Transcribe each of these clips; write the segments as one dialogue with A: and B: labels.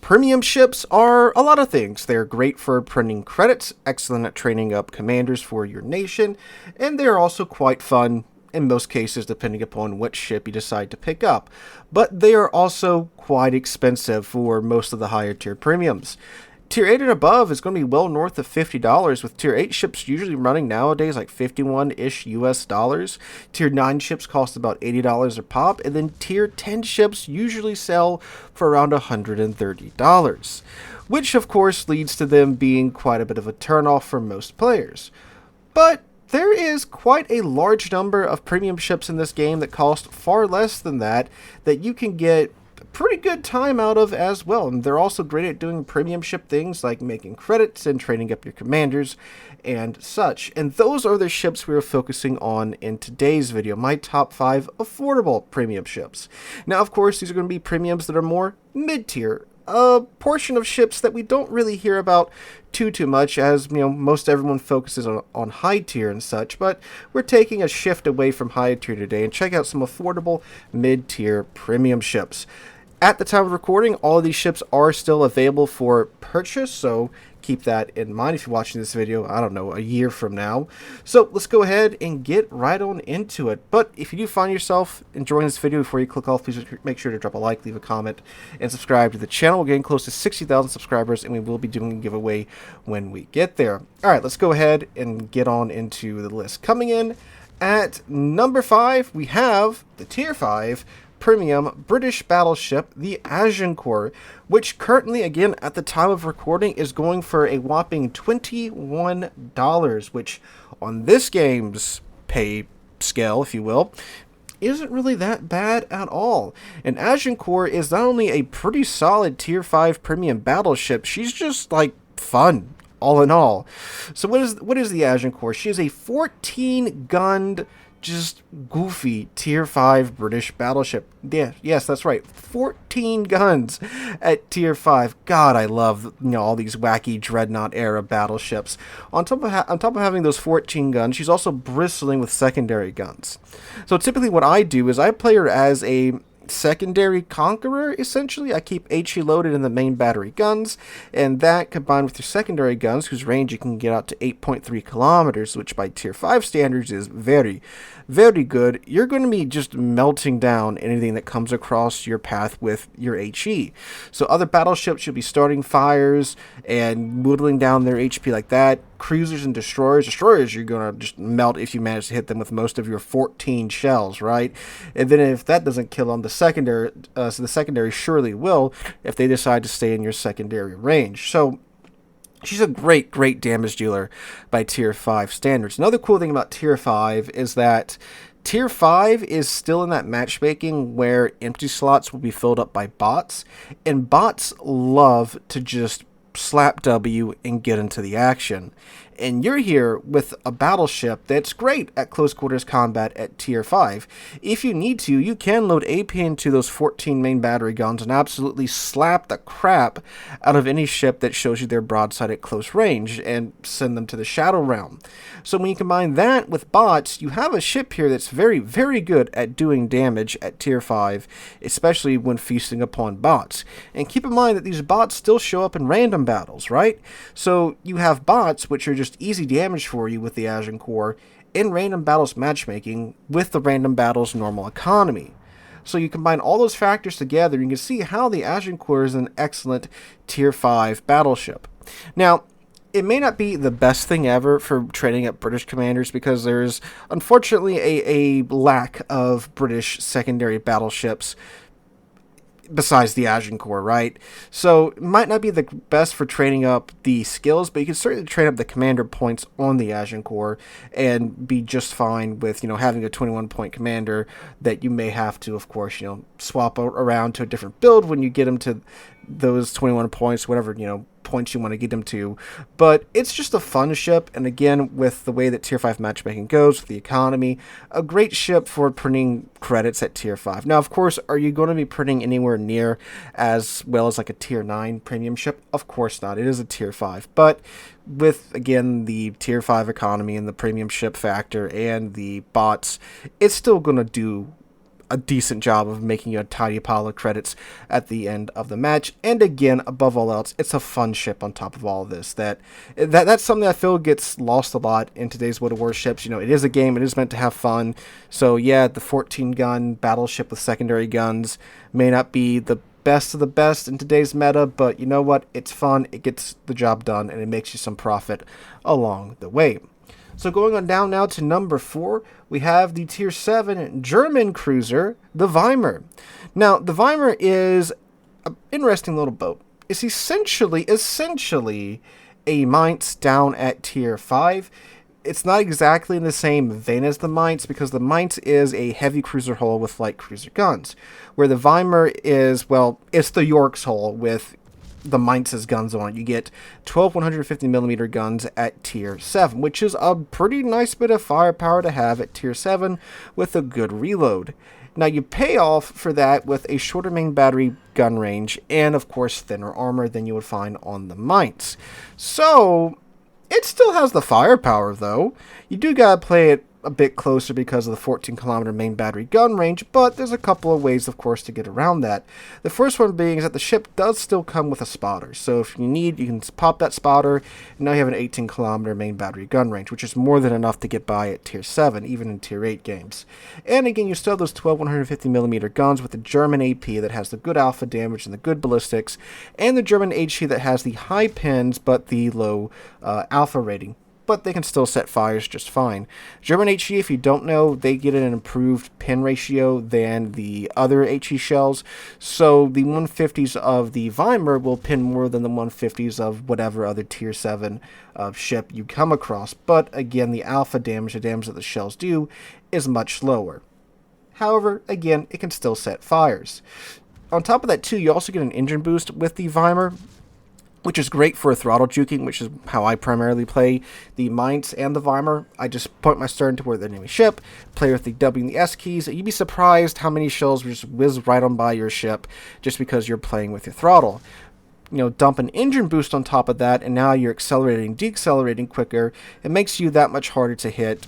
A: Premium ships are a lot of things. They're great for printing credits, excellent at training up commanders for your nation, and they're also quite fun in most cases depending upon which ship you decide to pick up. But they are also quite expensive for most of the higher tier premiums. Tier 8 and above is going to be well north of $50, with Tier 8 ships usually running nowadays like 51-ish US dollars. Tier 9 ships cost about $80 a pop, and then Tier 10 ships usually sell for around $130, which of course leads to them being quite a bit of a turnoff for most players. But there is quite a large number of premium ships in this game that cost far less than that you can get pretty good time out of as well. And they're also great at doing premium ship things like making credits and training up your commanders and such. And those are the ships we are focusing on in today's video, my top 5 affordable premium ships. Now, of course, these are going to be premiums that are more mid-tier, a portion of ships that we don't really hear about too much, as most everyone focuses on high tier and such, but we're taking a shift away from high tier today and check out some affordable mid-tier premium ships. At the time of recording, all of these ships are still available for purchase, so keep that in mind if you're watching this video, I don't know, a year from now. So let's go ahead and get right on into it. But if you do find yourself enjoying this video before you click off, please make sure to drop a like, leave a comment, and subscribe to the channel. We're getting close to 60,000 subscribers, and we will be doing a giveaway when we get there. All right, let's go ahead and get on into the list. Coming in at number 5, we have the Tier 5 premium British battleship, the Agincourt, which currently, again, at the time of recording, is going for a whopping $21, which on this game's pay scale, if you will, isn't really that bad at all. And Agincourt is not only a pretty solid Tier 5 premium battleship, she's just, like, fun, all in all. So what is the Agincourt? She is a 14-gunned, just goofy Tier 5 British battleship. Yeah, yes, that's right. 14 guns at Tier 5. God, I love all these wacky Dreadnought era battleships. On top of having those 14 guns, she's also bristling with secondary guns. So typically what I do is I play her as a secondary conqueror, essentially. I keep HE loaded in the main battery guns, and that combined with your secondary guns, whose range you can get out to 8.3 kilometers, which by Tier 5 standards is very, very good. You're going to be just melting down anything that comes across your path with your HE. So other battleships should be starting fires and whittling down their HP like that. Cruisers and destroyers, you're going to just melt if you manage to hit them with most of your 14 shells, right? And then if that doesn't kill them, the secondary surely will if they decide to stay in your secondary range. So she's a great damage dealer by Tier 5 standards. Another cool thing about Tier 5 is that Tier 5 is still in that matchmaking where empty slots will be filled up by bots, and bots love to just slap W and get into the action. And you're here with a battleship that's great at close quarters combat at Tier 5. If you need to, you can load AP into those 14 main battery guns and absolutely slap the crap out of any ship that shows you their broadside at close range and send them to the Shadow Realm. So when you combine that with bots, you have a ship here that's very, very good at doing damage at Tier 5, especially when feasting upon bots. And keep in mind that these bots still show up in random battles, right? So you have bots, which are just easy damage for you with the Agincourt in random battles matchmaking with the random battles normal economy. So you combine all those factors together, you can see how the Agincourt is an excellent Tier 5 battleship. Now, it may not be the best thing ever for training up British commanders because there's unfortunately a lack of British secondary battleships besides the Agincourt, right? So it might not be the best for training up the skills, but you can certainly train up the commander points on the Agincourt and be just fine with, having a 21-point commander that you may have to, of course, swap around to a different build when you get them to those 21 points, whatever, points you want to get them to. But it's just a fun ship, and again, with the way that Tier 5 matchmaking goes, with the economy, a great ship for printing credits at Tier 5. Now, of course, are you going to be printing anywhere near as well as like a Tier 9 premium ship? Of course not. It is a Tier 5. But with, again, the Tier 5 economy and the premium ship factor and the bots, it's still going to do a decent job of making you a tidy pile of credits at the end of the match. And again, above all else, it's a fun ship on top of all of this. That's something I feel gets lost a lot in today's World of Warships. It is a game, it is meant to have fun. So yeah, the 14-gun battleship with secondary guns may not be the best of the best in today's meta, but you know what? It's fun, it gets the job done, and it makes you some profit along the way. So going on down now to number 4, we have the Tier 7 German cruiser, the Weimar. Now, the Weimar is an interesting little boat. It's essentially a Mainz down at Tier 5. It's not exactly in the same vein as the Mainz, because the Mainz is a heavy cruiser hull with light cruiser guns, where the Weimar is, well, it's the York's hull with the Mainz's guns on it. You get 12 150mm guns at Tier 7, which is a pretty nice bit of firepower to have at Tier 7 with a good reload. Now, you pay off for that with a shorter main battery gun range and, of course, thinner armor than you would find on the Mainz. So, it still has the firepower, though. You do gotta play it a bit closer because of the 14-kilometer main battery gun range, but there's a couple of ways, of course, to get around that. The first one being is that the ship does still come with a spotter, so if you need, you can pop that spotter, and now you have an 18-kilometer main battery gun range, which is more than enough to get by at Tier 7, even in Tier 8 games. And again, you still have those 12 150mm guns with the German AP that has the good alpha damage and the good ballistics, and the German HE that has the high pins but the low alpha rating, but they can still set fires just fine. German HE, if you don't know, they get an improved pin ratio than the other HE shells, so the 150s of the Weimar will pin more than the 150s of whatever other Tier 7 ship you come across, but again, the alpha damage, the damage that the shells do, is much lower. However, again, it can still set fires. On top of that, too, you also get an engine boost with the Weimar, which is great for throttle juking, which is how I primarily play the Mainz and the Weimar. I just point my stern toward the enemy ship, play with the W and the S keys. You'd be surprised how many shells just whiz right on by your ship just because you're playing with your throttle. Dump an engine boost on top of that, and now you're accelerating, decelerating quicker. It makes you that much harder to hit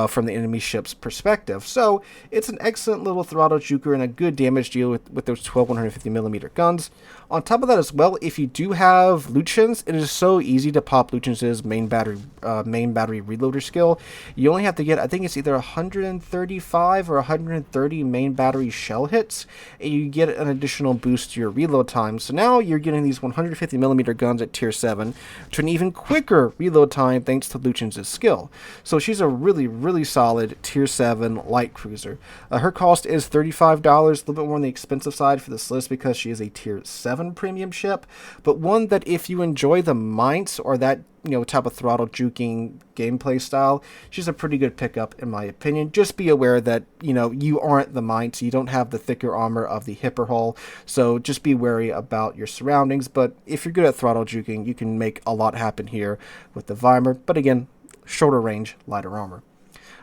A: from the enemy ship's perspective. So it's an excellent little throttle juker and a good damage deal with those 12 150mm guns. On top of that as well, if you do have Lucian's, it is so easy to pop Lucian's main battery reloader skill. You only have to get, I think it's either 135 or 130 main battery shell hits, and you get an additional boost to your reload time. So now you're getting these 150mm guns at Tier 7 to an even quicker reload time thanks to Lucian's skill. So she's a really solid Tier 7 light cruiser. Her cost is $35, a little bit more on the expensive side for this list because she is a Tier 7 premium ship, but one that if you enjoy the Mainz or that type of throttle juking gameplay style, she's a pretty good pickup in my opinion. Just be aware that you aren't the Mainz, you don't have the thicker armor of the Hipper hull, so just be wary about your surroundings. But if you're good at throttle juking, you can make a lot happen here with the Weimar, but again, shorter range, lighter armor.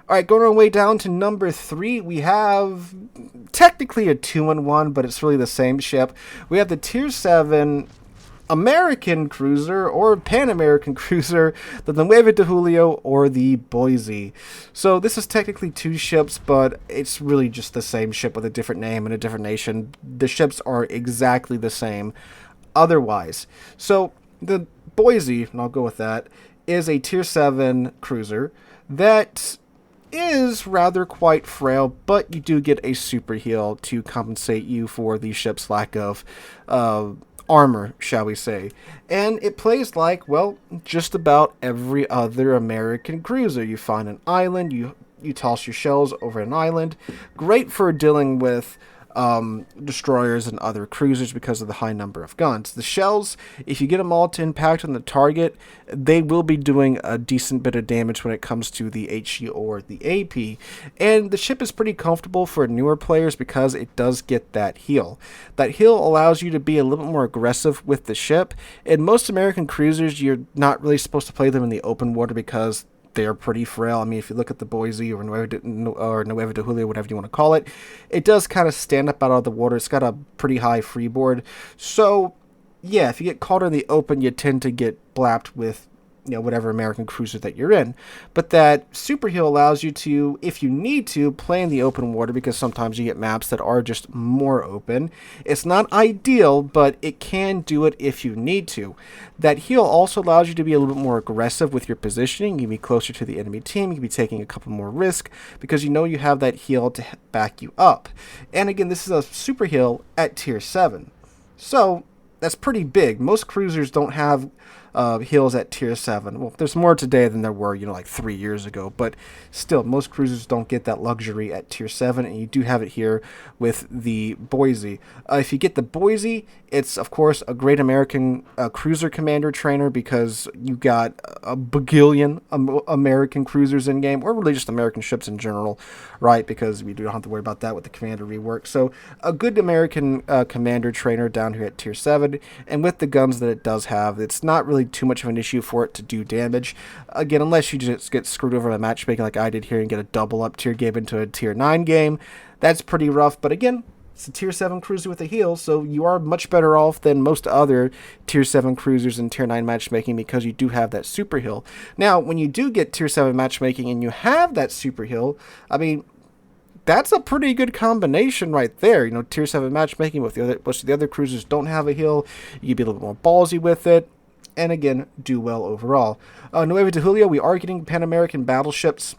A: Alright, going our way down to number 3, we have technically a 2-in-1, but it's really the same ship. We have the Tier 7 American cruiser or Pan-American cruiser, the Nueve de Julio or the Boise. So this is technically 2 ships, but it's really just the same ship with a different name and a different nation. The ships are exactly the same otherwise. So the Boise, and I'll go with that, is a Tier 7 cruiser that is rather quite frail, but you do get a super heal to compensate you for the ship's lack of armor, shall we say. And it plays like, well, just about every other American cruiser. You find an island, you toss your shells over an island. Great for dealing with destroyers and other cruisers because of the high number of guns. The shells, if you get them all to impact on the target, they will be doing a decent bit of damage when it comes to the HE or the AP. And the ship is pretty comfortable for newer players because it does get that heal. That heal allows you to be a little bit more aggressive with the ship. In most American cruisers, you're not really supposed to play them in the open water because they're pretty frail. I mean, if you look at the Boise or Nueve de Julio, whatever you want to call it, it does kind of stand up out of the water. It's got a pretty high freeboard. So, yeah, if you get caught in the open, you tend to get blapped with whatever American cruiser that you're in. But that super heel allows you to, if you need to, play in the open water, because sometimes you get maps that are just more open. It's not ideal, but it can do it if you need to. That heel also allows you to be a little bit more aggressive with your positioning. You can be closer to the enemy team. You can be taking a couple more risk because you have that heel to back you up. And again, this is a super heel at tier 7. So that's pretty big. Most cruisers don't have heels at tier 7. Well, there's more today than there were, like 3 years ago, but still, most cruisers don't get that luxury at tier 7, and you do have it here with the Boise. If you get the Boise, it's, of course, a great American cruiser commander trainer, because you got a bagillion American cruisers in game, or really just American ships in general, right? Because we don't have to worry about that with the commander rework. So a good American commander trainer down here at tier 7, and with the guns that it does have, it's not really too much of an issue for it to do damage. Again, unless you just get screwed over by matchmaking like I did here and get a double up tier game into a tier 9 game. That's pretty rough, but again, it's a tier 7 cruiser with a heel, so you are much better off than most other tier 7 cruisers in tier 9 matchmaking, because you do have that super heel. Now, when you do get tier 7 matchmaking and you have that super heel, I mean, that's a pretty good combination right there. Tier 7 matchmaking with most of the other cruisers don't have a heel. You can be a little bit more ballsy with it, and again, do well overall. Nueve to Julio, we are getting Pan-American battleships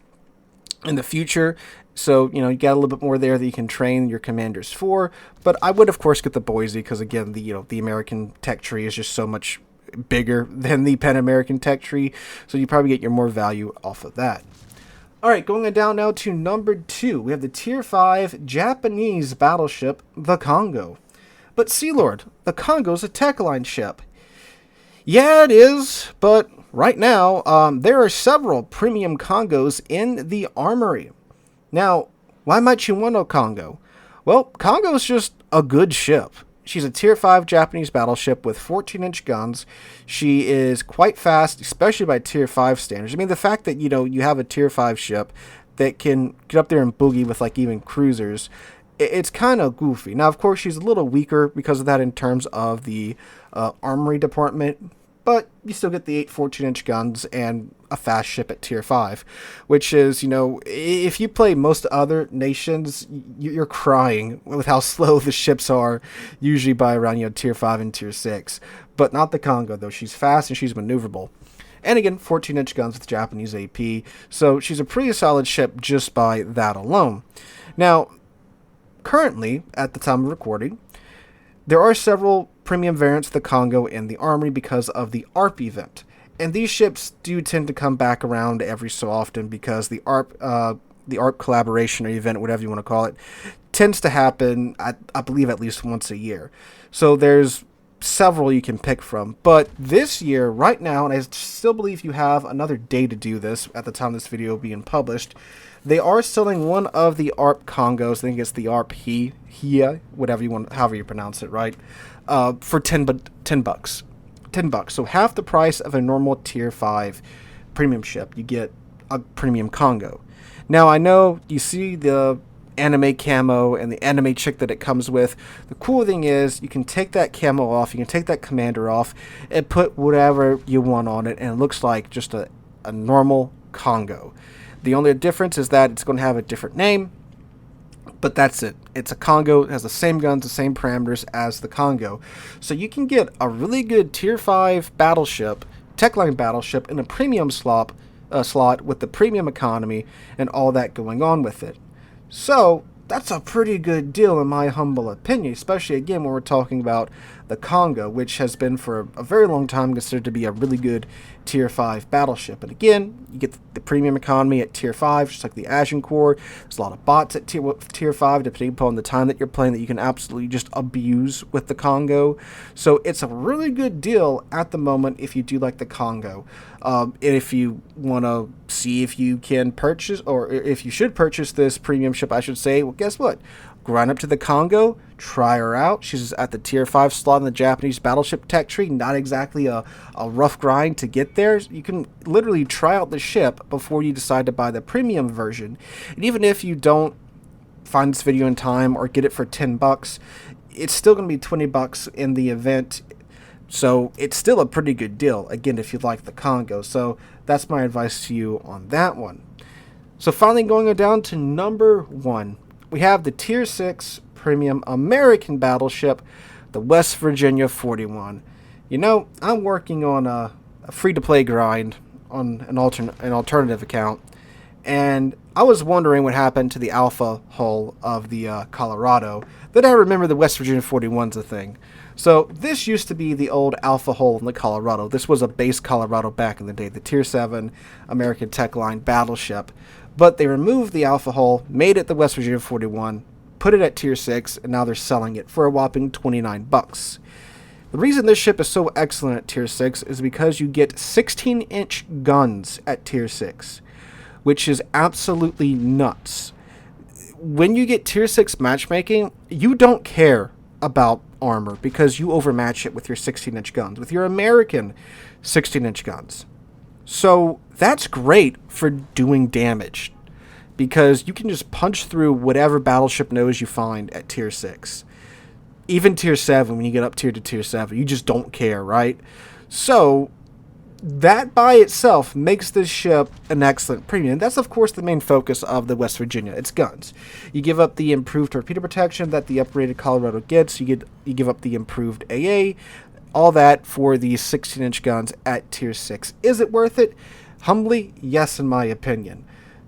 A: in the future, so you got a little bit more there that you can train your commanders for. But I would, of course, get the Boise, because again, the American tech tree is just so much bigger than the Pan-American tech tree, so you probably get your more value off of that. All right, going down now to number 2, we have the tier 5 Japanese battleship, the Kongo. But Sealord, the Kongo's a tech line ship. Yeah, it is, but right now, there are several premium Kongos in the armory. Now, why might you want a Kongo? Well, Kongo is just a good ship. She's a tier 5 Japanese battleship with 14-inch guns. She is quite fast, especially by tier 5 standards. I mean, the fact that, you have a tier 5 ship that can get up there and boogie with, even cruisers, it's kind of goofy. Now, of course, she's a little weaker because of that in terms of the armory department, but you still get the 8 14-inch guns and a fast ship at tier 5, which is, if you play most other nations, you're crying with how slow the ships are, usually by around, tier 5 and tier 6. But not the Kongo, though. She's fast and she's maneuverable. And again, 14-inch guns with Japanese AP, so she's a pretty solid ship just by that alone. Now, currently, at the time of recording, there are several premium variants of the Kongo in the armory because of the ARP event. And these ships do tend to come back around every so often, because the ARP collaboration or event, whatever you want to call it, tends to happen, I believe, at least once a year. So there's several you can pick from. But this year, right now, and I still believe you have another day to do this at the time this video being published, they are selling one of the ARP Kongos, I think it's the ARP Hia, whatever you want, however you pronounce it, right, for $10. $10. So half the price of a normal tier 5 premium ship, you get a premium Kongo. Now, I know you see the anime camo and the anime chick that it comes with. The cool thing is you can take that camo off, you can take that commander off, and put whatever you want on it, and it looks like just a normal Kongo. The only difference is that it's going to have a different name, but that's it. It's a Kongo. It has the same guns, the same parameters as the Kongo. So you can get a really good tier 5 battleship, techline battleship, in a premium slot with the premium economy and all that going on with it. So that's a pretty good deal in my humble opinion, especially again when we're talking about the Kongo, which has been for a very long time considered to be a really good tier 5 battleship. And again, you get the premium economy at tier 5, just like the Agincourt. There's a lot of bots at tier 5, depending upon the time that you're playing, that you can absolutely just abuse with the Kongo. So it's a really good deal at the moment if you do like the Kongo. And if you want to see if you can purchase, or if you should purchase this premium ship, I should say, well, guess what? Grind up to the Kongo, try her out. She's at the tier 5 slot in the Japanese battleship tech tree. Not exactly a rough grind to get there. You can literally try out the ship before you decide to buy the premium version. And even if you don't find this video in time or get it for $10, it's still going to be $20 in the event. So it's still a pretty good deal, again, if you like the Kongo. So that's my advice to you on that one. So finally going down to number 1, we have the Tier 6 Premium American Battleship, the West Virginia 41. You know, I'm working on a free-to-play grind on an alternative account, and I was wondering what happened to the alpha hull of the Colorado. Then I remember the West Virginia 41's a thing. So this used to be the old alpha hull in the Colorado. This was a base Colorado back in the day, the Tier 7 American Tech Line battleship. But they removed the alpha hull, made it the West Virginia 41, put it at Tier 6, and now they're selling it for a whopping $29. The reason this ship is so excellent at Tier 6 is because you get 16-inch guns at Tier 6, which is absolutely nuts. When you get Tier 6 matchmaking, you don't care about armor because you overmatch it with your 16-inch guns, with your American 16-inch guns. So that's great for doing damage because you can just punch through whatever battleship nose you find at Tier 6. Even Tier 7, when you get up tier to Tier 7, you just don't care, right? So that by itself makes this ship an excellent premium. That's, of course, the main focus of the West Virginia. It's guns. You give up the improved torpedo protection that the upgraded Colorado gets. You give up the improved AA. All that for these 16-inch guns at Tier 6. Is it worth it? Humbly, yes, in my opinion.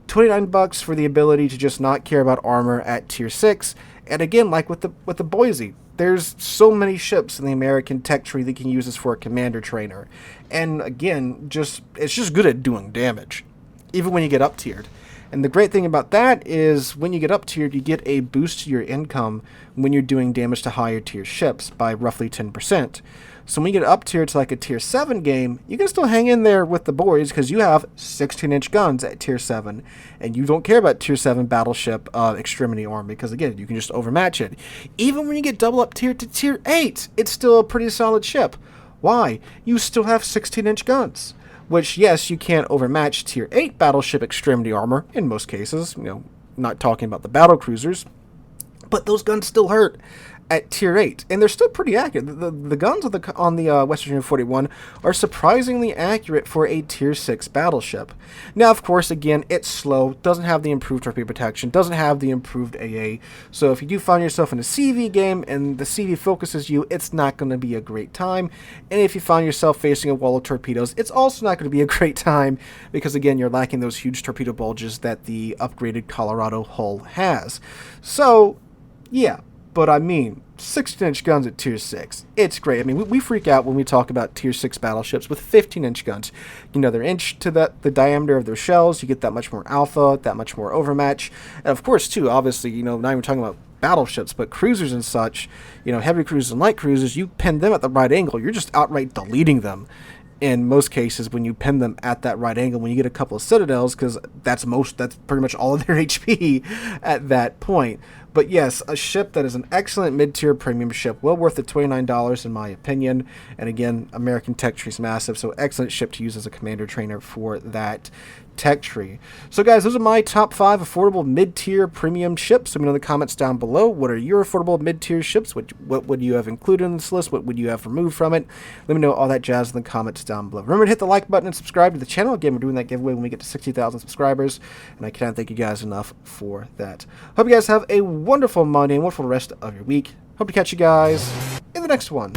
A: $29 for the ability to just not care about armor at Tier 6. And again, like with the Boise, there's so many ships in the American tech tree that can use this for a commander trainer. And again, it's just good at doing damage, even when you get up tiered. And the great thing about that is when you get up tiered, you get a boost to your income when you're doing damage to higher tier ships by roughly 10%. So when you get up tier to like a Tier 7 game, you can still hang in there with the boys because you have 16-inch guns at Tier 7. And you don't care about Tier 7 battleship extremity arm because, again, you can just overmatch it. Even when you get double up tier to Tier 8, it's still a pretty solid ship. Why? You still have 16-inch guns. Which, yes, you can't overmatch Tier 8 battleship extremity armor in most cases. You know, not talking about the battle cruisers. But those guns still hurt at Tier 8, and they're still pretty accurate. The guns on the West Virginia 41 are surprisingly accurate for a Tier 6 battleship. Now, of course, again, it's slow, doesn't have the improved torpedo protection, doesn't have the improved AA, so if you do find yourself in a CV game and the CV focuses you, it's not going to be a great time, and if you find yourself facing a wall of torpedoes, it's also not going to be a great time, because again, you're lacking those huge torpedo bulges that the upgraded Colorado hull has. So, yeah. But I mean, 16-inch guns at Tier 6. It's great. I mean, we freak out when we talk about Tier 6 battleships with 15-inch guns. You know, they're inch to the diameter of their shells. You get that much more alpha, that much more overmatch. And of course, too, obviously, you know, not even talking about battleships, but cruisers and such, you know, heavy cruisers and light cruisers, you pin them at the right angle. You're just outright deleting them. In most cases, when you pin them at that right angle, when you get a couple of citadels, because that's pretty much all of their HP at that point. But yes, a ship that is an excellent mid-tier premium ship, well worth the $29 in my opinion. And again, American tech tree is massive, so excellent ship to use as a commander trainer for that tech tree. So guys, those are my top 5 affordable mid-tier premium ships. Let me know in the comments down below. What are your affordable mid-tier ships? What would you have included in this list? What would you have removed from it? Let me know all that jazz in the comments down below. Remember to hit the like button and subscribe to the channel. Again, we're doing that giveaway when we get to 60,000 subscribers, and I cannot thank you guys enough for that. Hope you guys have a wonderful Monday and wonderful rest of your week. Hope to catch you guys in the next one.